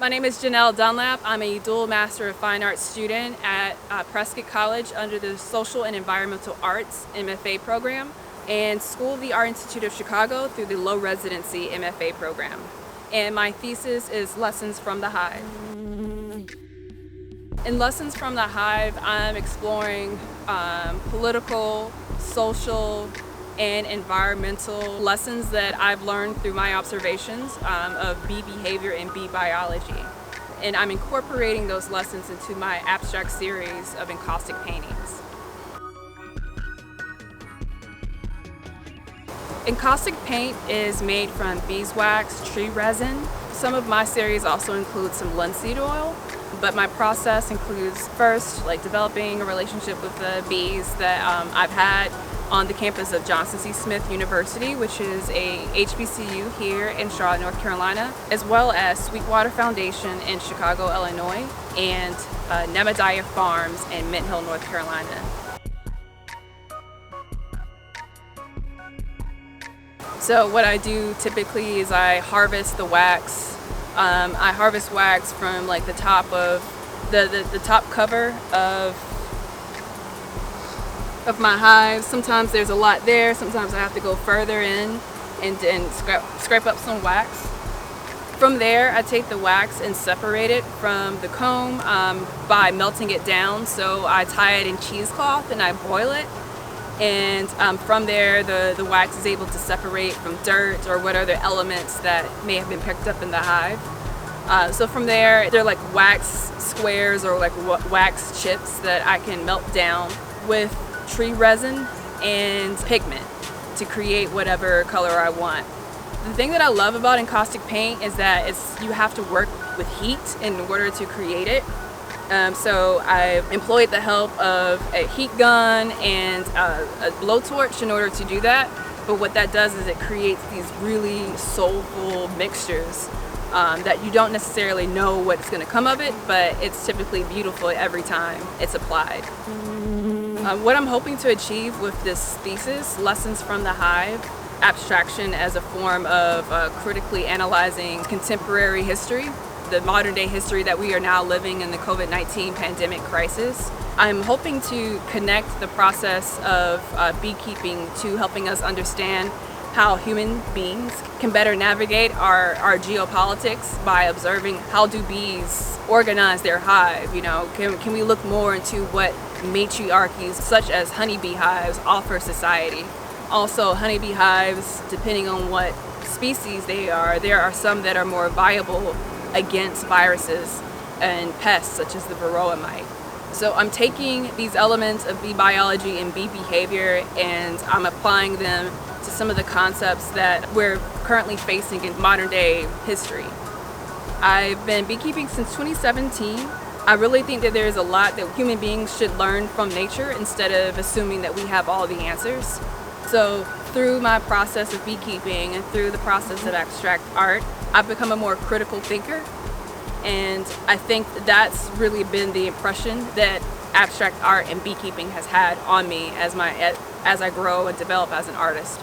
My name is Janelle Dunlap. I'm a dual Master of Fine Arts student at Prescott College under the Social and Environmental Arts MFA program and School of the Art Institute of Chicago through the Low Residency MFA program. And my thesis is Lessons from the Hive. In Lessons from the Hive, I'm exploring political, social, and environmental lessons that I've learned through my observations of bee behavior and bee biology. And I'm incorporating those lessons into my abstract series of encaustic paintings. Encaustic paint is made from beeswax, tree resin. Some of my series also include some linseed oil, but my process includes first developing a relationship with the bees that I've had on the campus of Johnson C. Smith University, which is a HBCU here in Charlotte, North Carolina, as well as Sweetwater Foundation in Chicago, Illinois, and Nemediah Farms in Mint Hill, North Carolina. So what I do typically is I harvest the wax. I harvest wax from the top of the top cover of my hives. Sometimes there's a lot there, sometimes I have to go further in and scrape up some wax. From there, I take the wax and separate it from the comb by melting it down. So I tie it in cheesecloth and I boil it. And from there, the wax is able to separate from dirt or what other elements that may have been picked up in the hive. So from there, they're like wax squares or wax chips that I can melt down with tree resin and pigment to create whatever color I want. The thing that I love about encaustic paint is that you have to work with heat in order to create it. So I employed the help of a heat gun and a blowtorch in order to do that. But what that does is it creates these really soulful mixtures that you don't necessarily know what's going to come of it, but it's typically beautiful every time it's applied. What I'm hoping to achieve with this thesis, Lessons from the Hive, abstraction as a form of critically analyzing contemporary history, the modern day history that we are now living in the COVID-19 pandemic crisis. I'm hoping to connect the process of beekeeping to helping us understand how human beings can better navigate our geopolitics by observing how do bees organize their hive. Can we look more into what matriarchies such as honeybee hives offer society? Also, honeybee hives, depending on what species they are, there are some that are more viable against viruses and pests such as the varroa mite. So I'm taking these elements of bee biology and bee behavior and I'm applying them to some of the concepts that we're currently facing in modern day history. I've been beekeeping since 2017. I really think that there's a lot that human beings should learn from nature instead of assuming that we have all the answers. So through my process of beekeeping and through the process of abstract art, I've become a more critical thinker. And I think that's really been the impression that abstract art and beekeeping has had on me as I grow and develop as an artist.